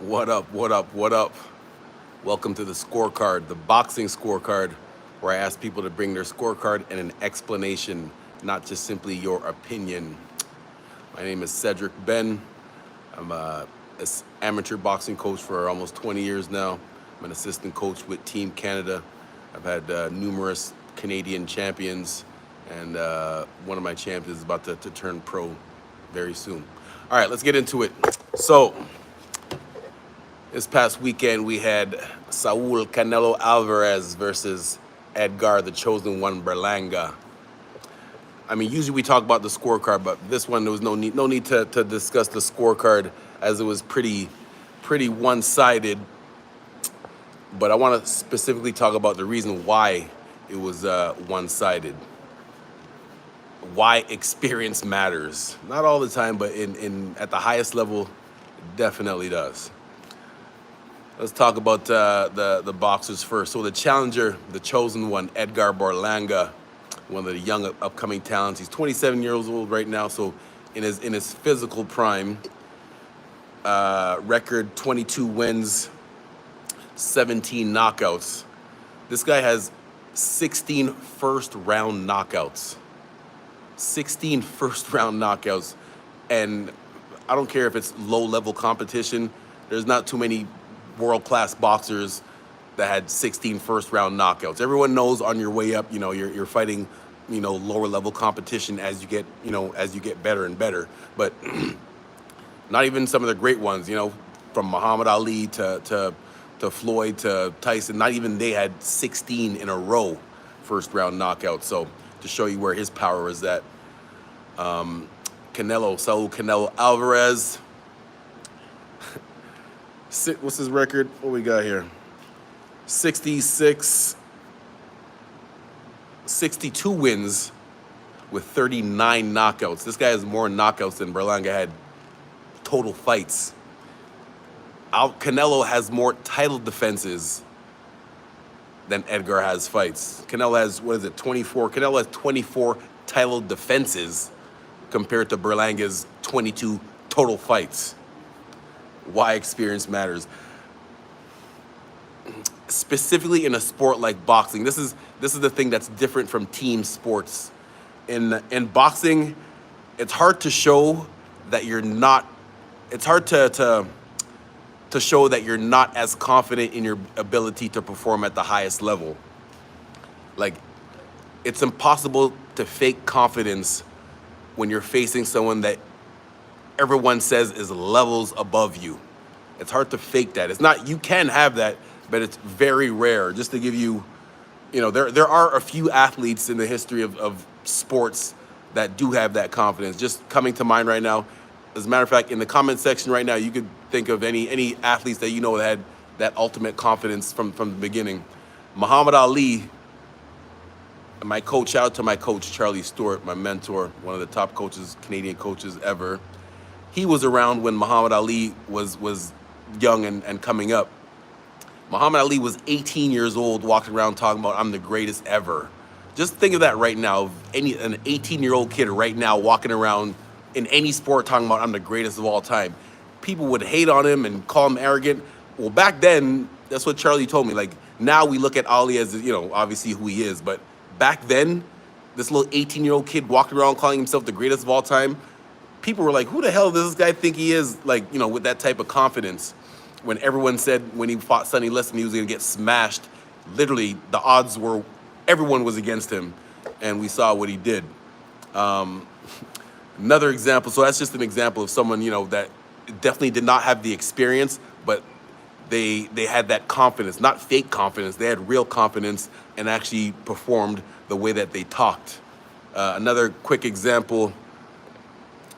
What up, what up, what up? Welcome to the scorecard, the boxing scorecard, where I ask people to bring their scorecard and an explanation, not just simply your opinion. My name is cedricbenn. I'm a amateur boxing coach for almost 20 years now. I'm an assistant coach with Team Canada. I've had numerous Canadian champions, and one of my champions is about to turn pro very soon. All right, let's get into it. So, this past weekend, we had Saul Canelo Alvarez versus Edgar, the chosen one, Berlanga. I mean, usually we talk about the scorecard, but this one there was no need to discuss the scorecard as it was pretty one-sided. But I want to specifically talk about the reason why it was one-sided. Why experience matters. Not all the time, but in at the highest level, it definitely does. Let's talk about the boxers first. So the challenger, the chosen one, Edgar Berlanga, one of the young upcoming talents. He's 27 years old right now, so in his physical prime. Record 22 wins, 17 knockouts. This guy has 16 first-round knockouts. 16 first-round knockouts. And I don't care if it's low-level competition. There's not too many world-class boxers that had 16 first-round knockouts. Everyone knows on your way up, you're fighting, lower-level competition as you get better and better. But not even some of the great ones, from Muhammad Ali to Floyd to Tyson, not even they had 16 in a row first-round knockouts. So to show you where his power is at. Saul Canelo Alvarez. What's his record? What we got here? 62 wins with 39 knockouts. This guy has more knockouts than Berlanga had total fights. Canelo has more title defenses than Edgar has fights. Canelo has, 24? Canelo has 24 title defenses compared to Berlanga's 22 total fights. Why experience matters. Specifically in a sport like boxing, this is the thing that's different from team sports. In boxing, it's hard to show that you're not. It's hard to show that you're not as confident in your ability to perform at the highest level. Like, it's impossible to fake confidence when you're facing someone that everyone says is levels above you. It's hard to fake that. It's not, you can have that, but it's very rare. Just to give you, there are a few athletes in the history of sports that do have that confidence. Just coming to mind right now. As a matter of fact, in the comment section right now, you could think of any athletes that that had that ultimate confidence from the beginning. Muhammad Ali, my coach, shout out to my coach, Charlie Stewart, my mentor, one of the top Canadian coaches ever. He was around when Muhammad Ali was young and coming up. Muhammad Ali was 18 years old, walking around talking about, I'm the greatest ever. Just think of that right now. An 18-year-old kid right now walking around in any sport talking about, I'm the greatest of all time. People would hate on him and call him arrogant. Well, back then, that's what Charlie told me. Like, now we look at Ali as, obviously who he is. But back then, this little 18-year-old kid walking around calling himself the greatest of all time, people were like, who the hell does this guy think he is? Like, with that type of confidence. When everyone said when he fought Sonny Liston, he was going to get smashed. Literally, the odds were, everyone was against him. And we saw what he did. Another example, so that's just an example of someone, that definitely did not have the experience, but they had that confidence, not fake confidence. They had real confidence and actually performed the way that they talked. Another quick example,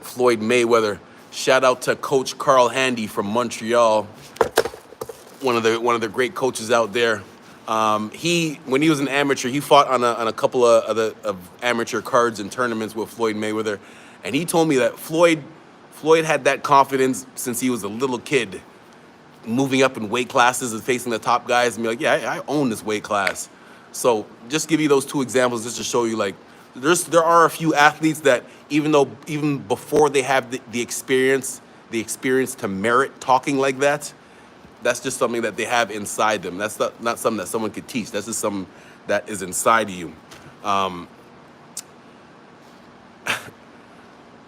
Floyd Mayweather. Shout out to Coach Carl Handy from Montreal, one of the great coaches out there. When he was an amateur, he fought on a couple of amateur cards and tournaments with Floyd Mayweather, and he told me that Floyd had that confidence since he was a little kid, moving up in weight classes and facing the top guys and be like, yeah, I own this weight class. So just give you those two examples just to show you, like, there are a few athletes that even before they have the experience to merit talking like that, That's just something that they have inside them. That's not something that someone could teach. That's just something that is inside of you. Um,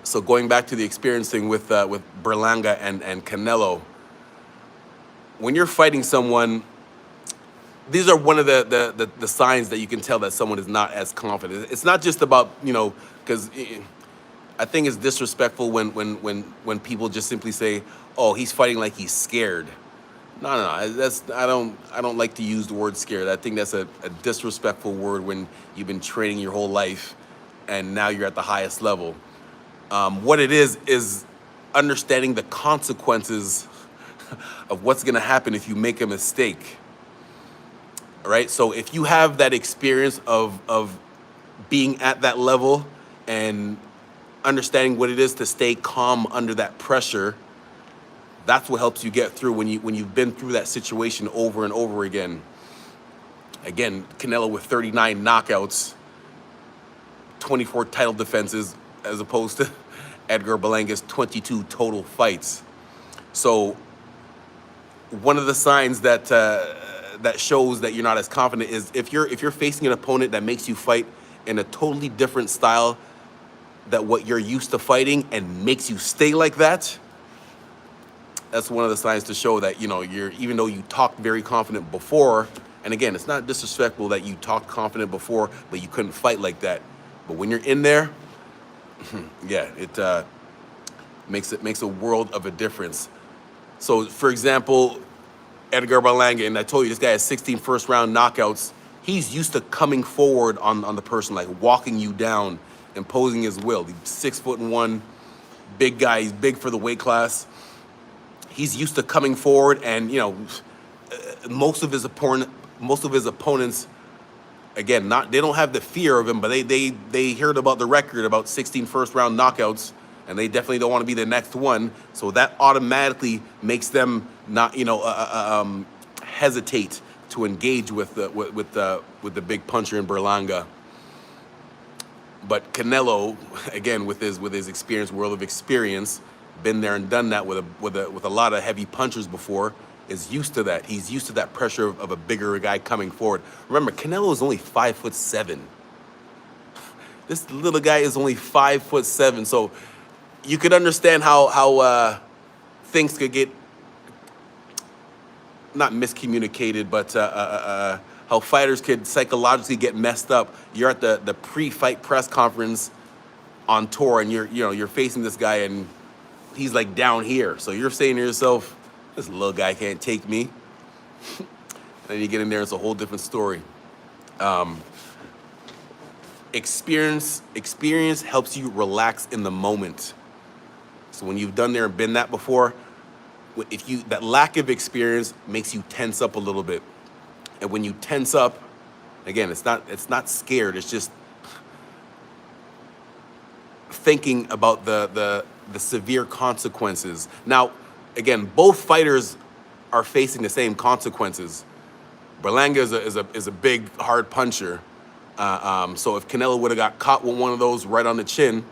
so going back to the experiencing with Berlanga and Canelo, when you're fighting someone, these are one of the signs that you can tell that someone is not as confident. It's not just about, because I think it's disrespectful when people just simply say, "Oh, he's fighting like he's scared." No. That's I don't like to use the word scared. I think that's a disrespectful word when you've been training your whole life, and now you're at the highest level. What it is understanding the consequences of what's going to happen if you make a mistake. Right? So if you have that experience of being at that level and understanding what it is to stay calm under that pressure, that's what helps you get through when you've been through that situation over and over again. Again, Canelo with 39 knockouts, 24 title defenses, as opposed to Edgar Berlanga's 22 total fights. So one of the signs that that shows that you're not as confident is if you're facing an opponent that makes you fight in a totally different style that what you're used to fighting and makes you stay like that. That's one of the signs to show that you're, even though you talked very confident before, and again, it's not disrespectful that you talked confident before, but you couldn't fight like that. But when you're in there, yeah, it makes a world of a difference. So, for example, Edgar Berlanga, and I told you this guy has 16 first-round knockouts. He's used to coming forward on the person, like walking you down, imposing his will. He's 6'1", big guy. He's big for the weight class. He's used to coming forward, and most of his opponents, again, they don't have the fear of him, but they heard about the record, about 16 first-round knockouts, and they definitely don't want to be the next one. So that automatically makes them not, hesitate to engage with the big puncher in Berlanga. But Canelo, again, with his experience, world of experience, been there and done that with a lot of heavy punchers before, is used to that. He's used to that pressure of a bigger guy coming forward. Remember, Canelo is only 5'7". This little guy is only 5'7". So you could understand how things could get not miscommunicated, but how fighters could psychologically get messed up. You're at the pre-fight press conference on tour, and you're facing this guy, and he's like down here. So you're saying to yourself, this little guy can't take me. And then you get in there, it's a whole different story. Experience helps you relax in the moment. So when you've done there and been that before, that lack of experience makes you tense up a little bit. And when you tense up, again, it's not scared. It's just thinking about the severe consequences. Now, again, both fighters are facing the same consequences. Berlanga is a big, hard puncher. So if Canelo would have got caught with one of those right on the chin,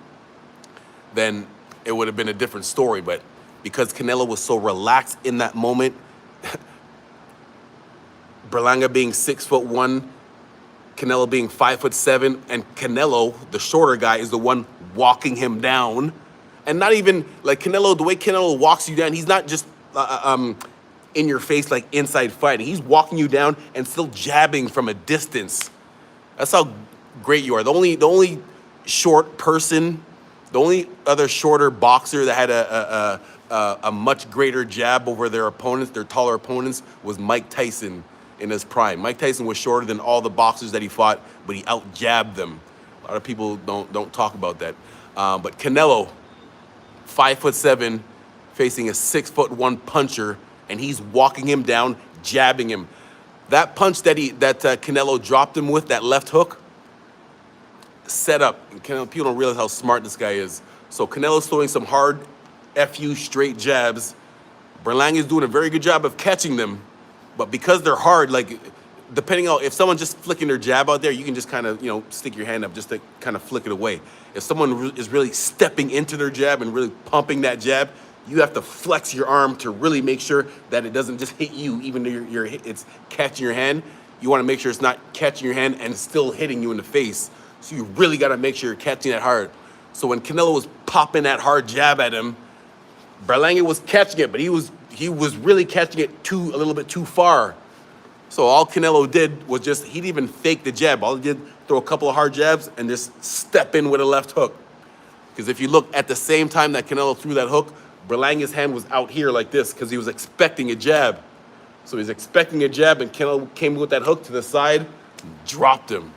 then it would have been a different story. But because Canelo was so relaxed in that moment, Berlanga being 6'1", Canelo being 5'7", and Canelo, the shorter guy, is the one walking him down. And not even like Canelo, the way Canelo walks you down, he's not just in your face like inside fighting. He's walking you down and still jabbing from a distance. That's how great you are. The only short person, the only other shorter boxer that had a much greater jab over their opponents, their taller opponents, was Mike Tyson in his prime. Mike Tyson was shorter than all the boxers that he fought, but he out-jabbed them. A lot of people don't talk about that. But Canelo, 5'7", facing a 6'1" puncher, and he's walking him down, jabbing him. That punch that Canelo dropped him with, that left hook, set up. And people don't realize how smart this guy is. So Canelo's throwing some hard FU straight jabs. Berlanga's doing a very good job of catching them, but because they're hard, like depending on if someone's just flicking their jab out there, you can just kind of stick your hand up just to kind of flick it away. If someone is really stepping into their jab and really pumping that jab, you have to flex your arm to really make sure that it doesn't just hit you, even though it's catching your hand. You want to make sure it's not catching your hand and still hitting you in the face. So you really got to make sure you're catching it hard. So when Canelo was popping that hard jab at him, Berlanga was catching it, but he was really catching it a little bit too far. So all Canelo did was he didn't even fake the jab. All he did, throw a couple of hard jabs and just step in with a left hook. Because if you look at the same time that Canelo threw that hook, Berlanga's hand was out here like this because he was expecting a jab. So he's expecting a jab, and Canelo came with that hook to the side, dropped him.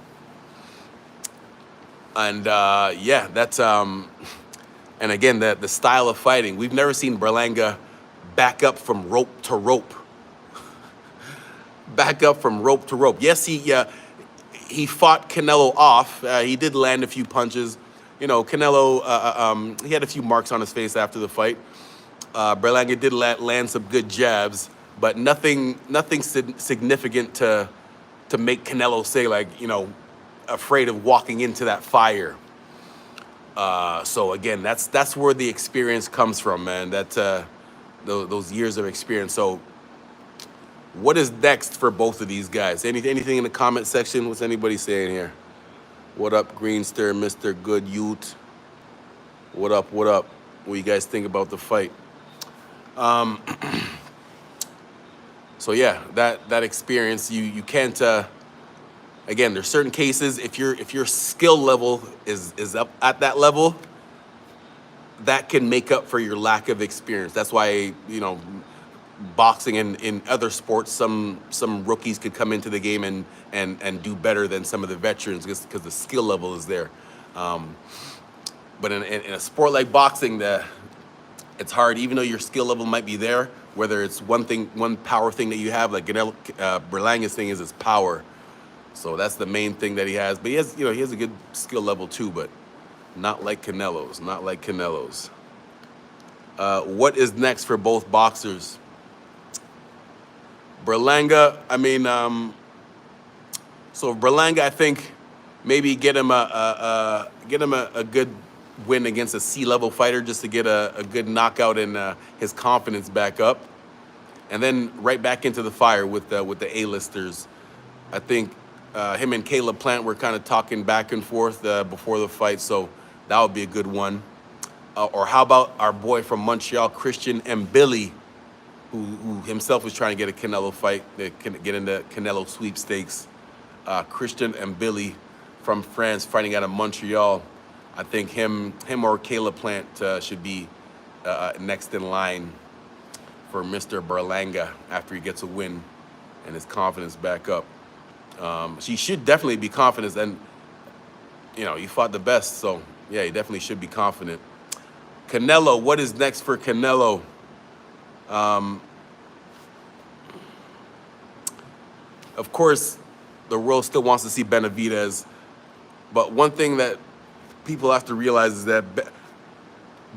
And yeah, that's and again, the style of fighting. We've never seen Berlanga back up from rope to rope. Back up from rope to rope. Yes, he fought Canelo off. He did land a few punches. You know, Canelo, he had a few marks on his face after the fight. Berlanga did land some good jabs, but nothing significant to make Canelo say, like, you know, afraid of walking into that fire. So again, that's where the experience comes from, man. Those years of experience. So what is next for both of these guys? Anything in the comment section? What's anybody saying here? What up, Greenster, Mr. Good Youth? What up, what up? What do you guys think about the fight? So yeah, that experience, you can't, again, there's certain cases, if your skill level is up at that level, that can make up for your lack of experience. That's why, you know, boxing and in other sports, some rookies could come into the game and do better than some of the veterans just because the skill level is there. But in a sport like boxing, it's hard, even though your skill level might be there, whether it's one power thing that you have, like Berlanga's thing is his power. So that's the main thing that he has. But he has a good skill level too, but not like Canelo's, What is next for both boxers? Berlanga, I mean, so Berlanga, I think maybe get him a good win against a C-level fighter just to get a good knockout and his confidence back up, and then right back into the fire with the A-listers. I think him and Caleb Plant were kind of talking back and forth before the fight, so that would be a good one. Or how about our boy from Montreal, Christian Mbili, who himself was trying to get a Canelo fight, get into Canelo sweepstakes. Christian Mbili from France fighting out of Montreal. I think him or Caleb Plant should be next in line for Mr. Berlanga after he gets a win and his confidence back up. He should definitely be confident, and you know, he fought the best, so yeah, he definitely should be confident. Canelo, what is next for Canelo? Of course, the world still wants to see Benavidez, but one thing that people have to realize is that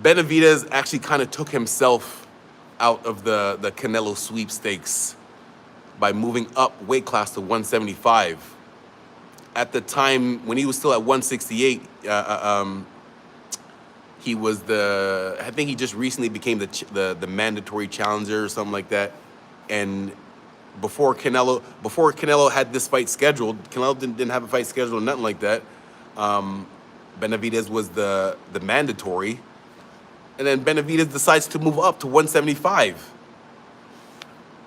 Benavidez actually kind of took himself out of the Canelo sweepstakes by moving up weight class to 175. At the time when he was still at 168, he was I think he just recently became the mandatory challenger or something like that. And before Canelo had this fight scheduled, Canelo didn't have a fight scheduled or nothing like that. Benavidez was the mandatory, and then Benavidez decides to move up to 175.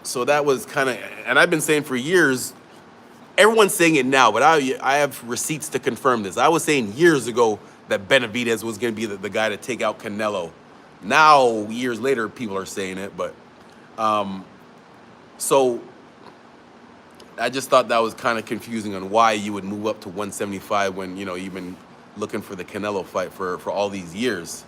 So that was kind of, and I've been saying for years, everyone's saying it now, but I have receipts to confirm this. I was saying years ago that Benavidez was going to be the guy to take out Canelo. Now, years later, people are saying it, but so I just thought that was kind of confusing on why you would move up to 175 when, you know, you've been looking for the Canelo fight for all these years.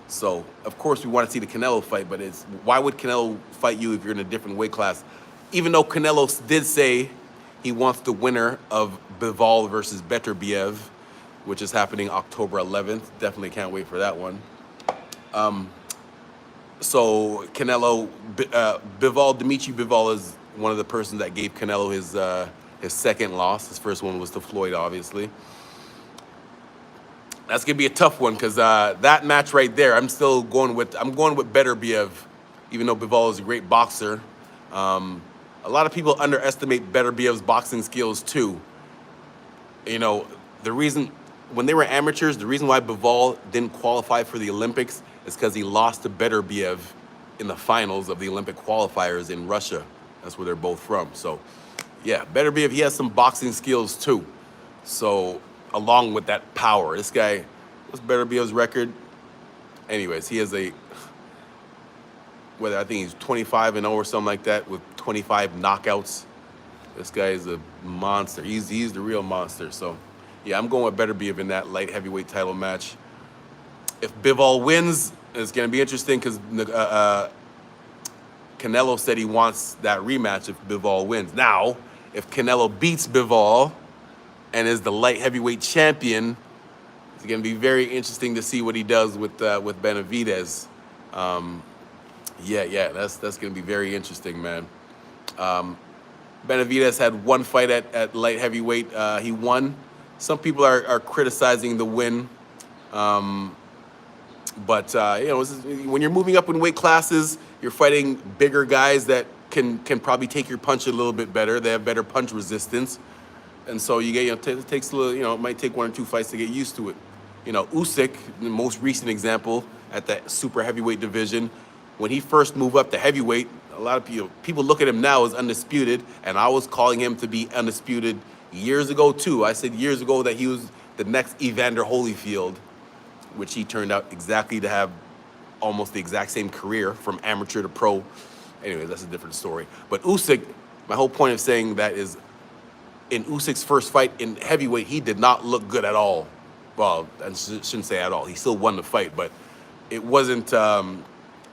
So, of course, we want to see the Canelo fight, but why would Canelo fight you if you're in a different weight class? Even though Canelo did say he wants the winner of Bivol versus Beterbiev, which is happening October 11th. Definitely can't wait for that one. So Canelo, Dimitri Bivol is one of the persons that gave Canelo his second loss. His first one was to Floyd, obviously. That's gonna be a tough one because that match right there, I'm going with Beterbiev, even though Bivol is a great boxer. A lot of people underestimate Beterbiev's boxing skills too. You know, the reason when they were amateurs, the reason why Bivol didn't qualify for the Olympics is because he lost to Beterbiev in the finals of the Olympic qualifiers in Russia. That's where they're both from. So, yeah, Beterbiev, he has some boxing skills too. So, along with that power, this guy, what's Beterbiev's record? Anyways, he has I think he's 25-0 or something like that with 25 knockouts. This guy is a monster. He's the real monster. So, yeah, I'm going with Beterbiev in that light heavyweight title match. If Bivol wins, it's going to be interesting because Canelo said he wants that rematch if Bivol wins. Now, if Canelo beats Bivol and is the light heavyweight champion, it's going to be very interesting to see what he does with Benavidez. That's going to be very interesting, man. Benavidez had one fight at light heavyweight. He won. Some people are criticizing the win. But when you're moving up in weight classes, you're fighting bigger guys that can probably take your punch a little bit better. They have better punch resistance. And so it takes a little, it might take 1 or 2 fights to get used to it. Usyk, the most recent example at the super heavyweight division, when he first moved up to heavyweight, a lot of people look at him now as undisputed, and I was calling him to be undisputed years ago too. I said years ago that he was the next Evander Holyfield, which he turned out exactly to have almost the exact same career from amateur to pro. Anyways, that's a different story. But Usyk, my whole point of saying that is, in Usyk's first fight in heavyweight, he did not look good at all. Well, I shouldn't say at all. He still won the fight, but it wasn't.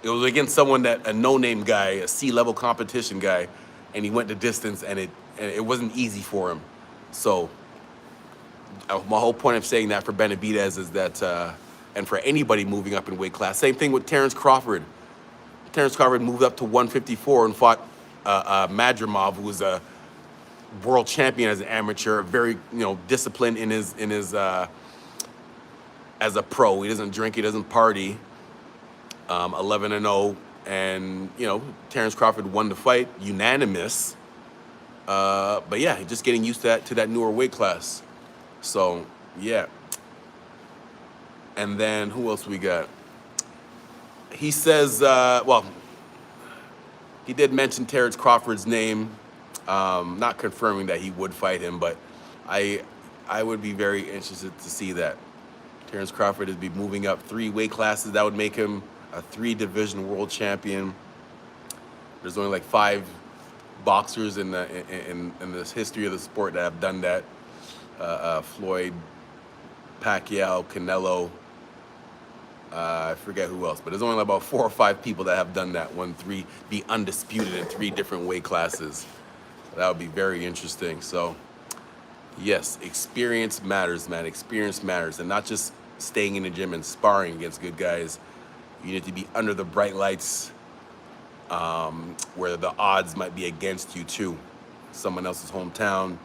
It was against someone a no-name guy, a C-level competition guy, and he went the distance, and it wasn't easy for him. So my whole point of saying that for Benavidez is that, and for anybody moving up in weight class, same thing with Terence Crawford. Terence Crawford moved up to 154 and fought Madrimov, who was a world champion as an amateur, very disciplined in his as a pro. He doesn't drink, he doesn't party. 11-0, and Terence Crawford won the fight, unanimous. But yeah, just getting used to that newer weight class. So yeah. And then who else we got? He says, he did mention Terence Crawford's name, not confirming that he would fight him, but I would be very interested to see that. Terence Crawford would be moving up 3 weight classes. That would make him a 3-division world champion. There's only like 5 boxers in this history of the sport that have done that. Floyd, Pacquiao, Canelo, I forget who else, but there's only about 4 or 5 people that have done that. Be undisputed in 3 different weight classes. That would be very interesting. So yes, experience matters, man. Experience matters, and not just staying in the gym and sparring against good guys. You need to be under the bright lights, where the odds might be against you too. Someone else's hometown,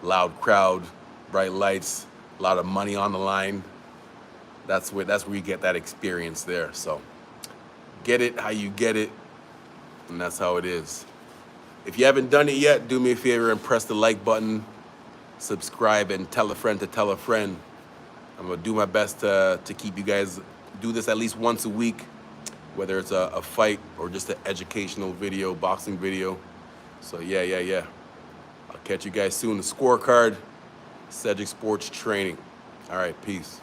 loud crowd, bright lights, a lot of money on the line. That's where you get that experience there. So get it how you get it, and that's how it is. If you haven't done it yet, do me a favor and press the like button, subscribe, and tell a friend to tell a friend. I'm gonna do my best to keep you guys do this at least once a week, whether it's a fight or just an educational video, boxing video. So yeah. I'll catch you guys soon. The scorecard, Cedric Sports Training. All right, peace.